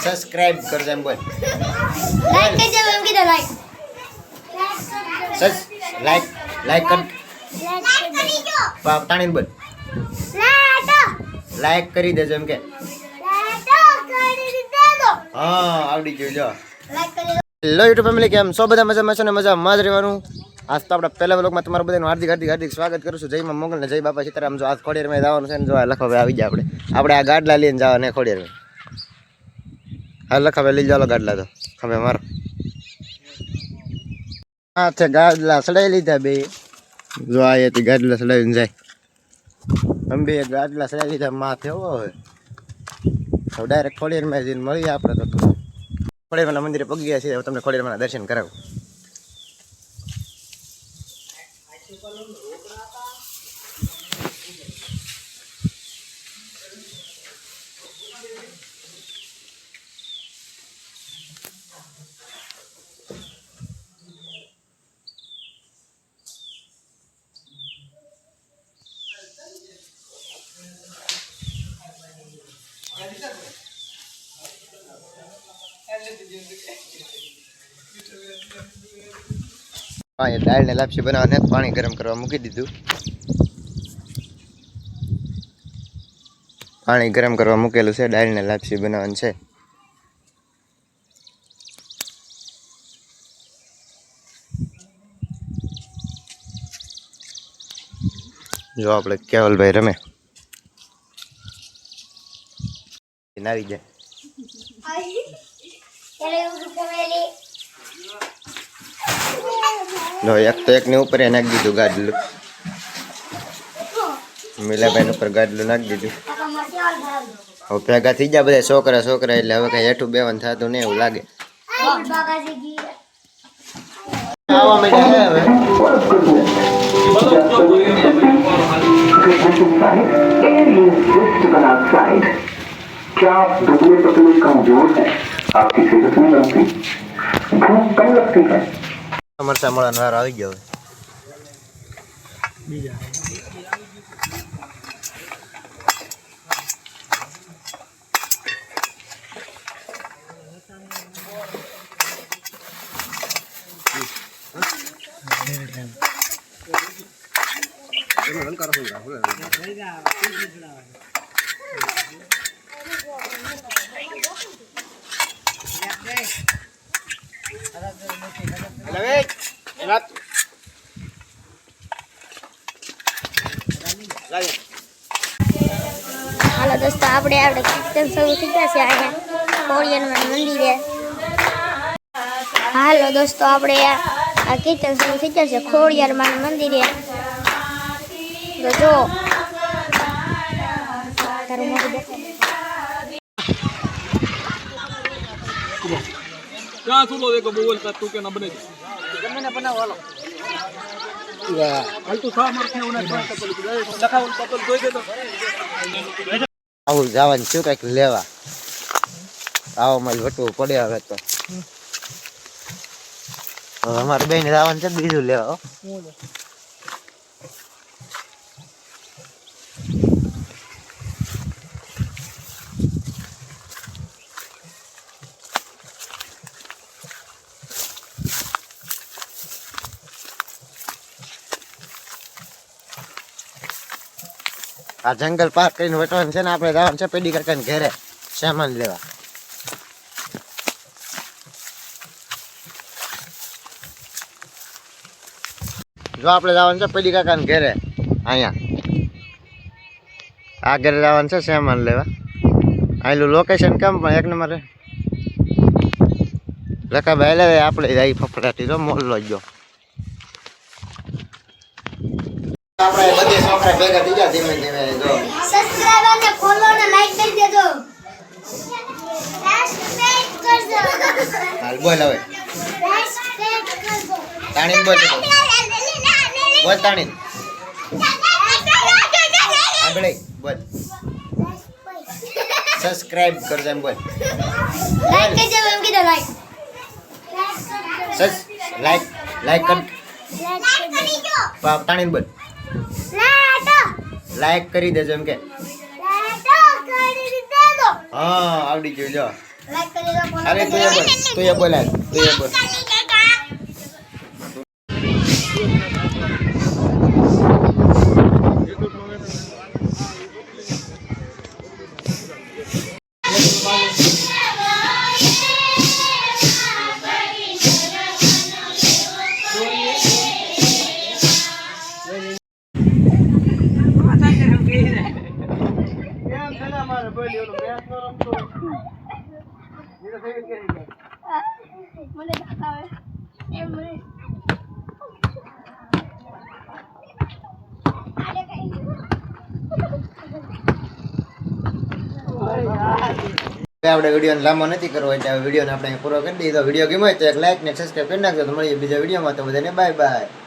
Subscribe કરજો એમ બોલ. Like કરી દેજો એમ કીધું લાઈક. લાઈક કર. લાઈક કરી દો. તાણીને બોલ. લાઈક કરી દેજો એમ કે. હા આવડી ગયું જો. લાઈક કરી દો. હેલો યુટ્યુબ ફેમિલી, કેમ છો બધા? મજામાં છો ને? મજામાં જ રહેવાનું. આજ તો આપણા પહેલા વ્લોગમાં તમારું બધાનું હાર્દિક સ્વાગત કરું છું. જય માં મોગલ ને જય બાપા સીતારામ. જો આજ ખોડિયારમાં જવાનું છે ને, જો આ લખાભાઈ આવી જાય. આપણે આ ગાડલા લઈને જવાને ખોડિયારમાં. હા લખાભાઈ લઈ જાઓ ગાડલા તો ખબર મારો. હા છે ગાડલા ચડાવી લીધા બે. જો આ ગાડલા ચડાવીને જાય. અમે બે ગાડલા ચડાવી લીધા માથે હો. હવે ડાયરેક્ટ ખોડિયારમાં જઈને મળીએ આપણે. તો ખોડિયારના મંદિરે પગી ગયા છીએ. તમને ખોડિયારના દર્શન કરાવું. હા દાળ ને લાપસી બનાવવાને પાણી ગરમ કરવા મૂકી દીધું. પાણી ગરમ કરવા મૂકેલું છે. દાળ ને લાપસી બનાવવાનું છે. જો આપણે કેવલભાઈ રમે આવી જાય. એક તો એકની ઉપર નાખી દીધું ગાડલું. મીલાભાઈ ઉપર ગાડલું નાખી દીધું. હવે ભેગા થઈ ગયા બધા છોકરા એટલે હવે કઈ હેઠું બેવાનું થતું નહીં એવું લાગે. क्या आप दुबले पतले कमजोर हैं? आपकी सेहत नहीं बनती, भूख कम लगती है. મરચા મળવાનો વારો આવી ગયો. હાલો દોસ્તો, આપણે કીર્તન શરૂ થઈ ગયા છે અહીંયા ખોડિયારમાં મંદિરે. હાલો દોસ્તો, આપણે આ કીર્તન શરૂ થઈ ગયા છે ખોડિયારમાં મંદિરે. તો જો તારું મોઢું દેખાય. क्या सुनो देखो बोल का तू क्या ना बने ગમે બનાવો હાલો. हाल तू था मार के उन्हें कपल लखा उन कपल कोई दे दो આવું જવાનું શું કઈક લેવા. આવો માલ વટવું પડે હવે તો. અમારે બેન જવાનું છે બીજું લેવા. આ જંગલ પાર કરીને વટવાનું છે ને, આપણે જવાનું છે પેડી કાકાને ઘરે સામાન લેવા. જો આપણે જવાનું છે પેડી કાકાને ઘરે. અહીંયા આ ઘરે જવાનું છે સામાન લેવા. આયલું લોકેશન કેમ પણ એક નંબર લખાભાઈ લે. આપણે જાય ફફડાટી તો મોલ્લો જો. આપણે બધી છોકરા ભેગા થઈ ગયા ધીમે ધીમે. જો સબસ્ક્રાઇબ અને ફોલો અને લાઈક કરી દેજો. સબસ્ક્રાઇબ કરજો. હાલ બોલ હવે. સબસ્ક્રાઇબ કરજો. તાણી બોલ. બોલ તાણી. આગળ બોલ. સબસ્ક્રાઇબ કરજો એમ બોલ. લાઈક કરી દેજો એમ કીધું લાઈક. લાઈક કર. લાઈક કરી દો. તાણી બોલ. લાઈક કરી દેજો એમ કે. કરી દેજો. હા આવડી ગયું જો. લાઈક કરી દો ફોલો અરે તું એ બોલ તું એ બોલ મને દેખાવે એમ મને આલે કઈ આપણે વિડીયો લાંબો નથી કરવો એટલે વિડીયોને આપણે પૂરો કરી દઈએ તો વિડીયો ગમ્યો હોય તો એક લાઈક ને સબસ્ક્રાઈબ કરી નાખજો તો મળીએ બીજા વિડીયોમાં તો બધાને બાય બાય